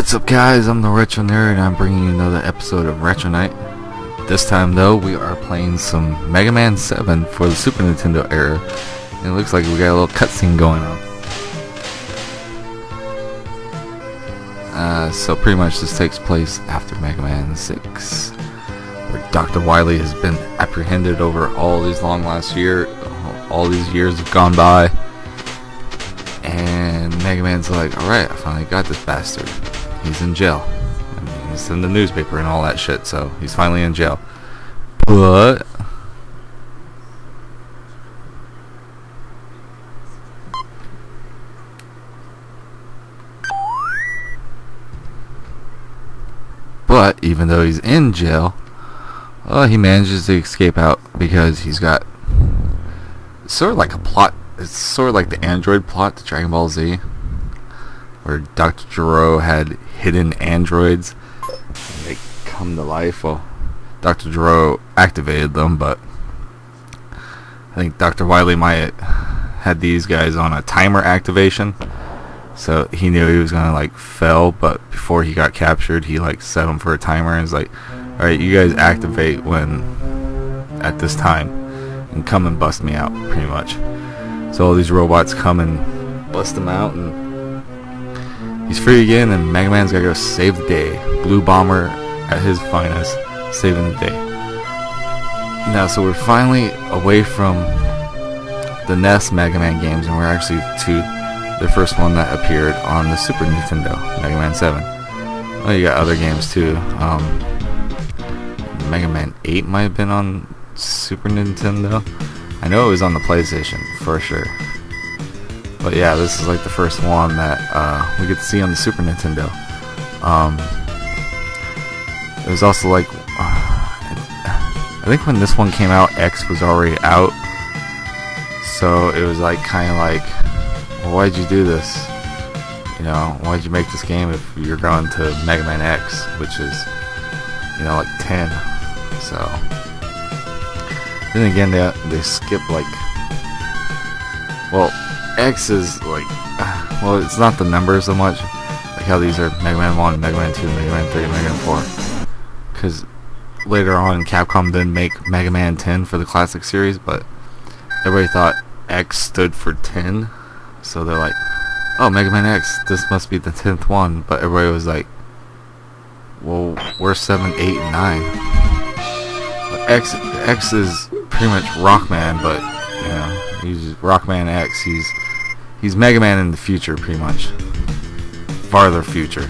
What's up guys, I'm the Retro Nerd and I'm bringing you another episode of Retro Night. This time though, we are playing some Mega Man 7 for the Super Nintendo era. And it looks like we got a little cutscene going on. So pretty much this takes place after Mega Man 6. Where Dr. Wily has been apprehended over all these all these years have gone by. And Mega Man's like, alright, I finally got this bastard. He's in jail. I mean, it's in the newspaper and all that shit, so he's finally in jail. But even though he's in jail, he manages to escape out because he's got sort of like a plot. It's sort of like the android plot to Dragon Ball Z, where Dr. Gero had hidden androids and they come to life. Well, Dr. Gero activated them, but I think Dr. Wily might had these guys on a timer activation, so he knew he was gonna like fail. But before he got captured, he like set them for a timer and was like, "All right, you guys activate when at this time and come and bust me out," pretty much. So all these robots come and bust him out, and he's free again, and Mega Man's gotta go save the day. Blue Bomber at his finest, saving the day. Now, so we're finally away from the SNES Mega Man games, and we're actually to the first one that appeared on the Super Nintendo, Mega Man 7. Oh, you got other games too. Mega Man 8 might have been on Super Nintendo. I know it was on the PlayStation, for sure. But yeah, this is like the first one that we get to see on the Super Nintendo. It was also like, I think when this one came out, X was already out. So it was like, kind of like, well, why'd you do this? You know, why'd you make this game if you're going to Mega Man X, which is, you know, like 10. So then again, they skip like, well, X is like, well, it's not the numbers so much, like how these are Mega Man 1, Mega Man 2, Mega Man 3, Mega Man 4. Because later on, Capcom did make Mega Man 10 for the classic series, but everybody thought X stood for 10, so they're like, oh, Mega Man X, this must be the 10th one. But everybody was like, well, where's 7, 8, and 9? X is pretty much Rockman, but you know, he's Rockman X. He's Mega Man in the future, pretty much, farther future.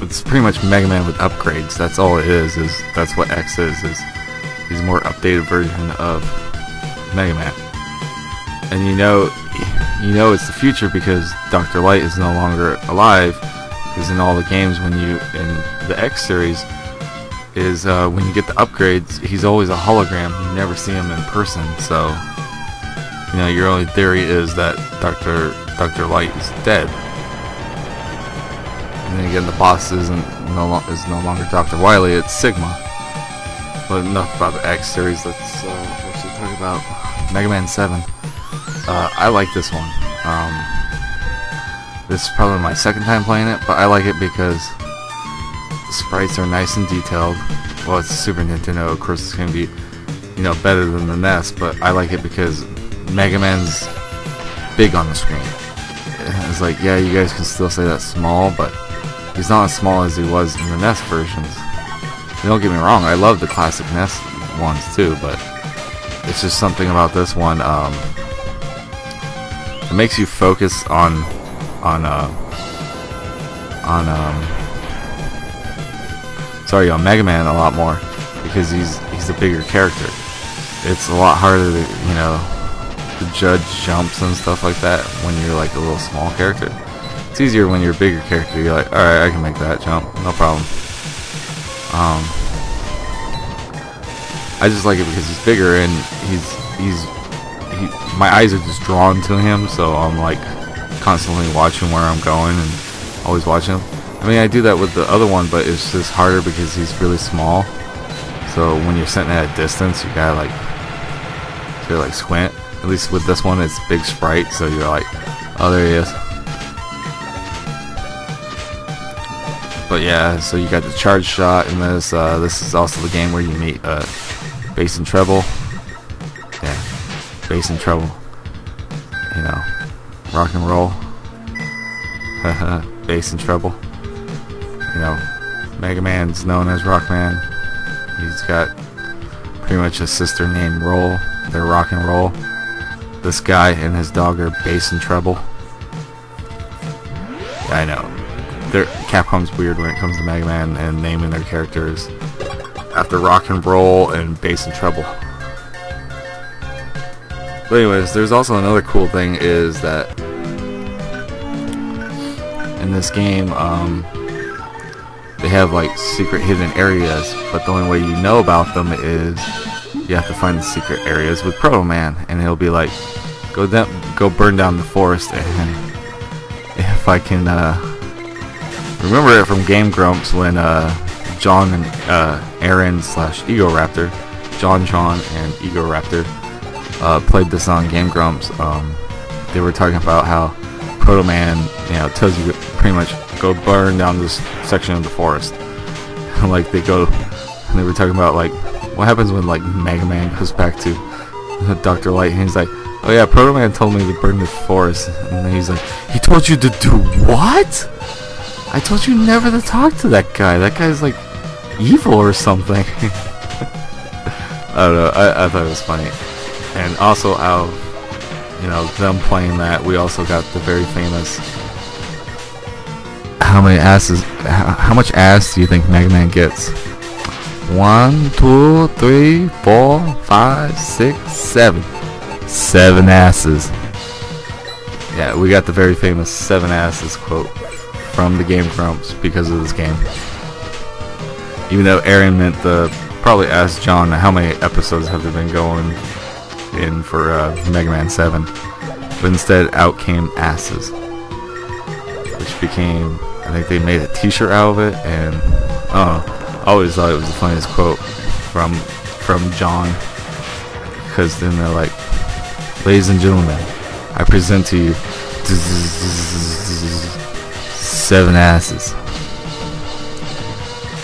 It's pretty much Mega Man with upgrades. That's all it is. That's what X is. He's a more updated version of Mega Man. And you know it's the future because Dr. Light is no longer alive. Because in all the games, in the X series, is when you get the upgrades, he's always a hologram. You never see him in person, so you know your only theory is that Dr. Light is dead. And then again, the boss is no longer Dr. Wily, it's Sigma. But enough about the X series. Let's actually talk about Mega Man 7. I like this one. This is probably my second time playing it, but I like it because the sprites are nice and detailed. Well, it's Super Nintendo, of course it's going to be, you know, better than the NES, but I like it because Mega Man's big on the screen. It's like, yeah, you guys can still say that's small, but he's not as small as he was in the NES versions. Don't get me wrong, I love the classic NES ones too, but it's just something about this one, it makes you focus on on Mega Man a lot more, because he's a bigger character. It's a lot harder to judge jumps and stuff like that when you're like a little small character. It's easier when you're a bigger character. You're like, alright, I can make that jump, no problem. I just like it because he's bigger, and my eyes are just drawn to him, so I'm like constantly watching where I'm going and always watching him. I mean, I do that with the other one, but it's just harder because he's really small. So when you're sitting at a distance, you gotta like squint. At least with this one, it's big sprite, so you're like, oh, there he is. But yeah, so you got the charge shot in this. This is also the game where you meet bass and treble. Yeah, bass and treble. Rock and roll. Bass and treble. Mega Man's known as Rockman. He's got pretty much a sister named Roll. They're rock and roll. This guy and his dog are bass and treble. Yeah, I know. Capcom's weird when it comes to Mega Man and naming their characters after rock and roll and bass and treble. But anyways, there's also another cool thing is that in this game, they have like secret hidden areas, but the only way you know about them is you have to find the secret areas with Proto Man, and he'll be like, go burn down the forest. And if I can remember it from Game Grumps, when John and Aaron / Egoraptor, John and Egoraptor played this on Game Grumps, they were talking about how Proto Man, tells you to pretty much go burn down this section of the forest. Like they were talking about like what happens when like Mega Man goes back to Dr. Light, and he's like, oh yeah, Proto Man told me to burn the forest, and then he's like, he told you to do what? I told you never to talk to that guy. That guy's like evil or something. I don't know. I thought it was funny. And also out of them playing that, we also got the very famous how much ass do you think Mega Man gets? 1, 2, 3, 4, 5, 6, 7. 7 asses. Yeah, we got the very famous 7 asses quote from the Game Grumps because of this game. Even though Aaron meant to probably ask John how many episodes have there been going in for Mega Man 7, but instead out came asses, which became, I think they made a t-shirt out of it, and I always thought it was the funniest quote from John, because then they're like, ladies and gentlemen, I present to you 7 asses.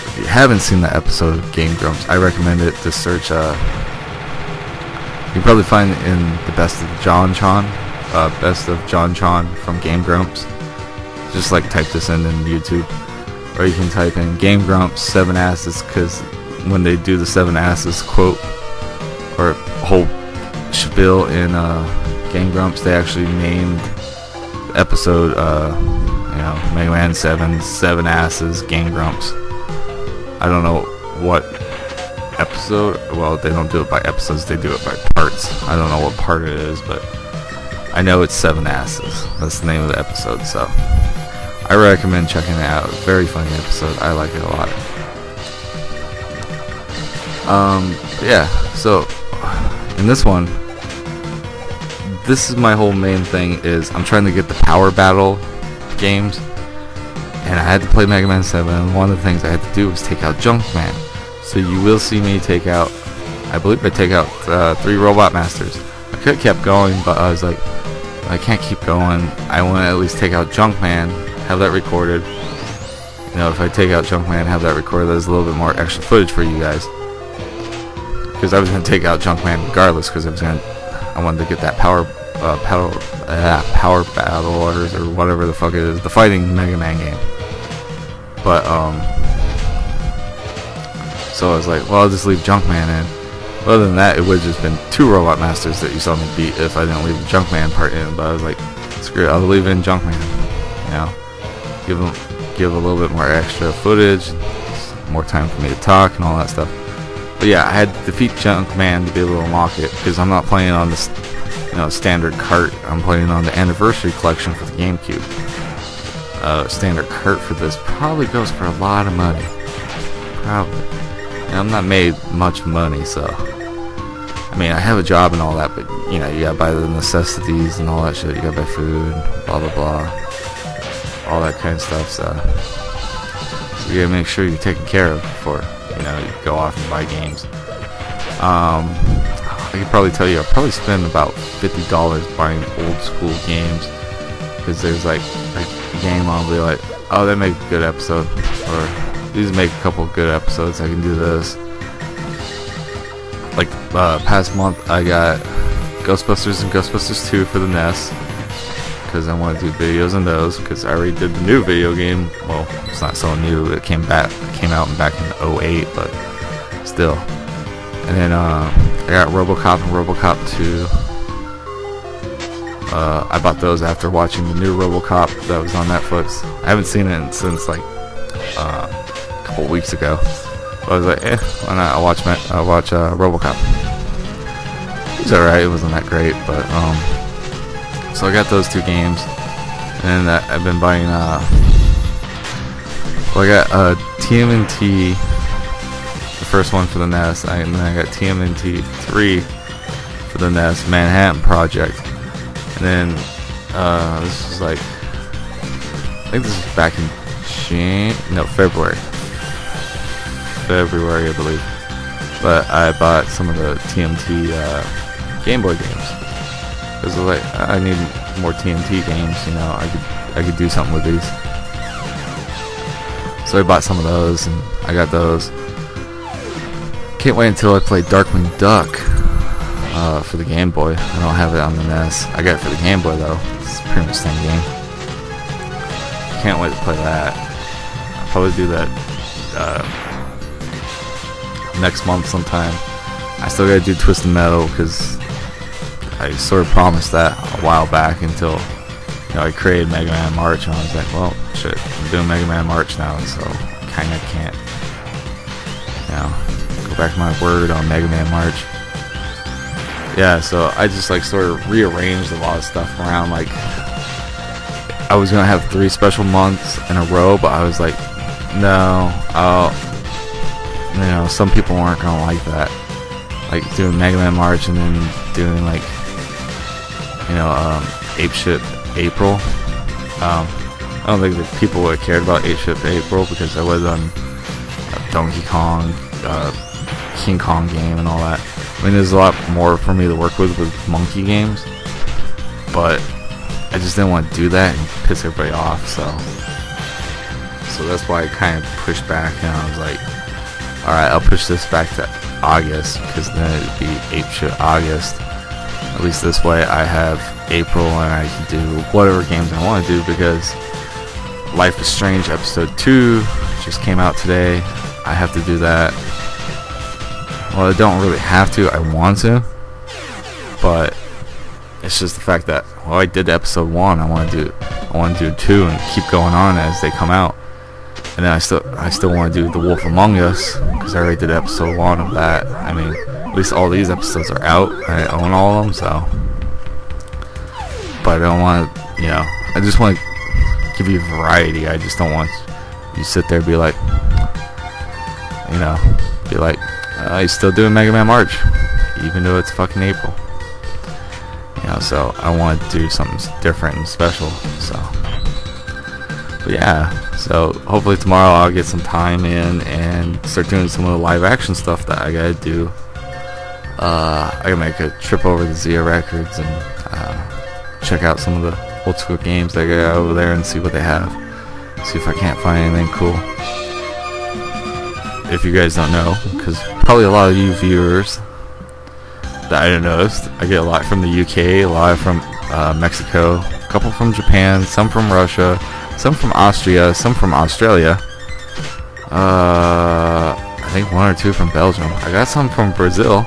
If you haven't seen that episode of Game Grumps, I recommend it to search. You can probably find it in the Best of John from Game Grumps. Just like type this in YouTube, or you can type in Game Grumps 7 asses, because when they do the 7 asses quote or whole spiel in Game Grumps, they actually named the episode Mega Man 7 asses Game Grumps. I don't know what episode. Well, they don't do it by episodes, they do it by parts. I don't know what part it is, but I know it's 7 asses. That's the name of the episode, so I recommend checking it out. Very funny episode. I like it a lot. Yeah, so in this one, this is my whole main thing, is I'm trying to get the Power Battle games, and I had to play Mega Man 7, and one of the things I had to do was take out Junkman. So you will see me take out, I believe I take out 3 Robot Masters. I could have kept going, but I was like, I can't keep going. I want to at least take out Junkman, have that recorded. If I take out Junkman, have that recorded, there's a little bit more extra footage for you guys. Because I was going to take out Junkman regardless, because I wanted to get that power battle or whatever the fuck it is, the fighting Mega Man game. But so I was like, well, I'll just leave Junkman in. Other than that, it would have just been 2 Robot Masters that you saw me beat if I didn't leave the Junkman part in. But I was like, screw it, I'll leave in Junkman. give a little bit more extra footage, more time for me to talk and all that stuff. But yeah, I had to defeat Junkman to be able to unlock it, because I'm not playing on this, standard cart. I'm playing on the Anniversary Collection for the GameCube. Standard cart for this probably goes for a lot of money. Probably. And I'm not made much money, so I mean, I have a job and all that, but you gotta buy the necessities and all that shit. You gotta buy food, blah blah blah, all that kind of stuff. So you gotta make sure you're taken care of before you go off and buy games. I could probably tell you, I'll probably spend about $50 buying old school games, because there's like a game I'll be like, oh, they make a good episode, or these make a couple good episodes. I can do this. Like past month, I got Ghostbusters and Ghostbusters 2 for the NES, because I want to do videos on those, because I already did the new video game. Well, it's not so new. It came out back in 08, but still. And then I got RoboCop and RoboCop 2. I bought those after watching the new RoboCop that was on Netflix. I haven't seen it since like a couple weeks ago. But I was like, why not? I'll watch RoboCop. It was alright. It wasn't that great, but so I got those 2 games, and I've been buying. I got TMNT. First one for the NES, and then I got TMNT 3 for the NES, Manhattan Project, and then this was like, I think this was back in February I believe, but I bought some of the TMT Game Boy games, because like, I need more TMT games, I could do something with these, so I bought some of those, and I got those. Can't wait until I play Darkwing Duck for the Game Boy. I don't have it on the NES. I got it for the Game Boy though. It's pretty much the same game. Can't wait to play that. I'll probably do that next month sometime. I still gotta do Twisted Metal, because I sort of promised that a while back, until I created Mega Man March, and I was like, well, shit, I'm doing Mega Man March now, so kinda can't go back to my word on Mega Man March. Yeah, so I just like sort of rearranged a lot of stuff around. Like, I was gonna have 3 special months in a row, but I was like, no, some people aren't gonna like that. Like doing Mega Man March and then doing like, Ape Ship April. I don't think that people would have cared about Ape Ship April, because I was on Donkey Kong, King Kong game and all that. I mean, there's a lot more for me to work with monkey games, but I just didn't want to do that and piss everybody off, so that's why I kind of pushed back, and I was like, alright, I'll push this back to August, because then it'd be Ape Shit August. At least this way I have April, and I can do whatever games I want to do, because Life is Strange Episode 2 just came out today. I have to do that. Well, I don't really have to. I want to, but it's just the fact that, well, I did episode 1. I want to do 2 and keep going on as they come out. And then I still want to do The Wolf Among Us, because I already did episode 1 of that. I mean, at least all these episodes are out. I own all of them, so. But I don't want to, I just want to give you variety. I just don't want you sit there and be like, he's still doing Mega Man March, even though it's fucking April. So I want to do something different and special. So, but yeah. So hopefully tomorrow I'll get some time in and start doing some of the live action stuff that I gotta do. I gotta make a trip over to Zia Records and check out some of the old school games they got over there and see what they have. See if I can't find anything cool. If you guys don't know, because probably a lot of you viewers that I didn't notice, I get a lot from the UK, a lot from Mexico, a couple from Japan, some from Russia, some from Austria, some from Australia. I think 1 or 2 from Belgium. I got some from Brazil.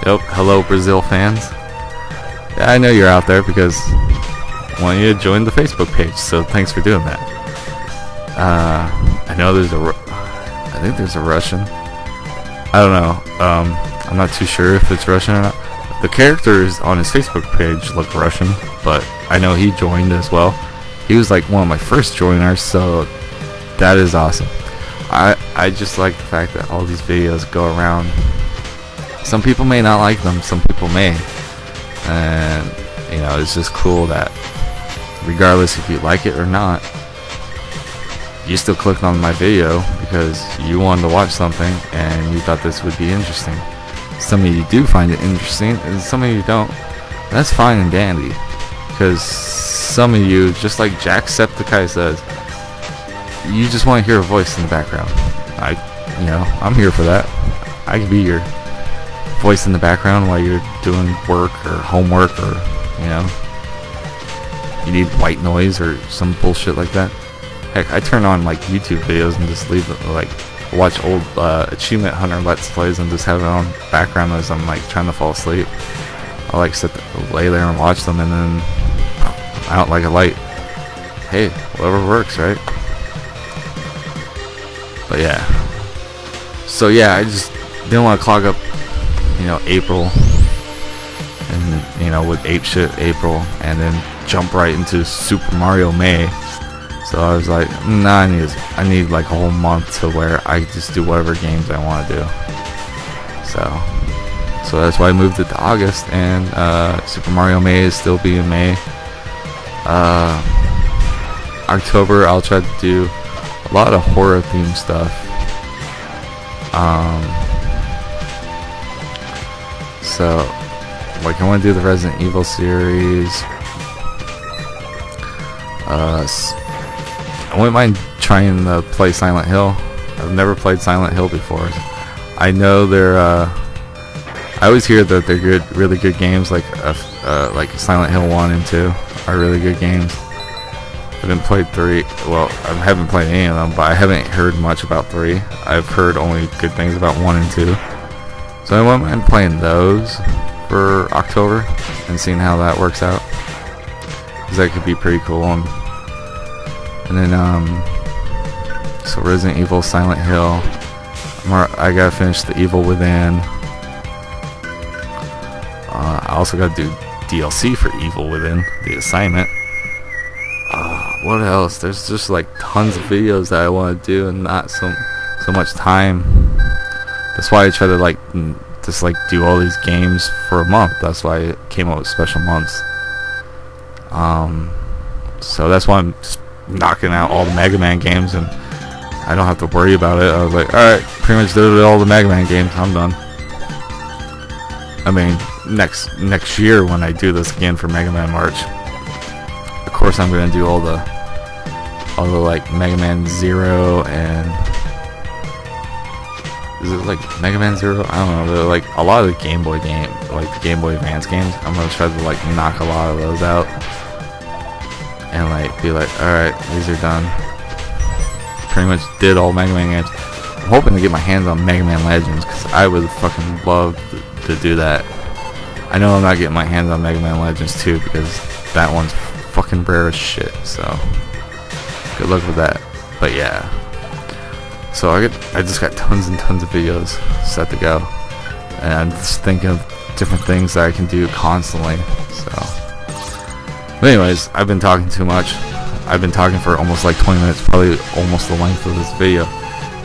Yep, hello Brazil fans. Yeah, I know you're out there, because I want you to join the Facebook page, so thanks for doing that. I know I think there's a Russian. I don't know. I'm not too sure if it's Russian or not. The characters on his Facebook page look Russian, but I know he joined as well. He was like one of my first joiners, so that is awesome. I just like the fact that all these videos go around. Some people may not like them, some people may. And, you know, it's just cool that regardless if you like it or not, you still clicked on my video because you wanted to watch something and you thought this would be interesting. Some of you do find it interesting and some of you don't. That's fine and dandy, because some of you, just like Jacksepticeye says, you just want to hear a voice in the background. I'm here for that. I can be your voice in the background while you're doing work or homework, or you need white noise or some bullshit like that. Heck, I turn on like YouTube videos and just leave it, like watch old Achievement Hunter Let's Plays and just have it on background as I'm like trying to fall asleep. I like lay there and watch them, and then out like a light. Hey, whatever works, right? But yeah. So yeah, I just didn't want to clog up, April, and with ape shit April, and then jump right into Super Mario May. So I was like, nah, I need like a whole month to where I just do whatever games I want to do. So that's why I moved it to August, and Super Mario May is still being May. October I'll try to do a lot of horror themed stuff. So like I want to do the Resident Evil series. I wouldn't mind trying to play Silent Hill. I've never played Silent Hill before. I know they're I always hear that they're good, really good games. Like Silent Hill 1 and 2 are really good games. I haven't played 3. Well, I haven't played any of them, but I haven't heard much about 3. I've heard only good things about 1 and 2. So I wouldn't mind playing those for October and seeing how that works out, because that could be pretty cool. And then so Resident Evil, Silent Hill. I gotta finish the Evil Within. I also gotta do DLC for Evil Within, the assignment. What else? There's just like tons of videos that I want to do and not so much time. That's why I try to just do all these games for a month. That's why I came up with special months. So that's why I'm just knocking out all the Mega Man games, and I don't have to worry about it. I was like, alright, pretty much did all the Mega Man games, I'm done. I mean, next year when I do this again for Mega Man March, of course I'm gonna do all the like Mega Man 0 and is it like Mega Man 0? I don't know. They're like a lot of the Game Boy game, like the Game Boy Advance games. I'm gonna try to knock a lot of those out and be like, alright, these are done. Pretty much did all Mega Man games. I'm hoping to get my hands on Mega Man Legends, because I would fucking love to do that. I know I'm not getting my hands on Mega Man Legends 2 because that one's fucking rare as shit, so good luck with that. But yeah, so I just got tons and tons of videos set to go, and I'm just thinking of different things that I can do constantly. So but anyways, I've been talking too much. I've been talking for almost 20 minutes, probably almost the length of this video,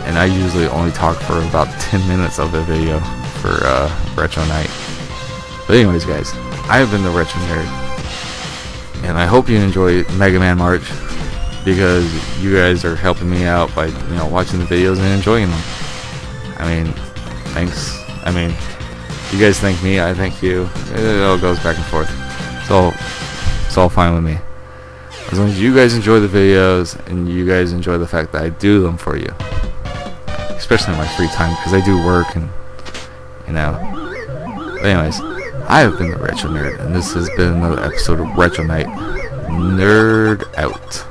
and I usually only talk for about 10 minutes of the video for Retro Night. But anyways, guys, I have been the Retro Nerd, and I hope you enjoy Mega Man March, because you guys are helping me out by watching the videos and enjoying them. I mean, thanks. I mean, you guys thank me, I thank you. It all goes back and forth. It's all fine with me, as long as you guys enjoy the videos and you guys enjoy the fact that I do them for you, especially in my free time, because I do work and But anyways, I have been the Retro Nerd, and this has been another episode of Retro Night. Nerd out.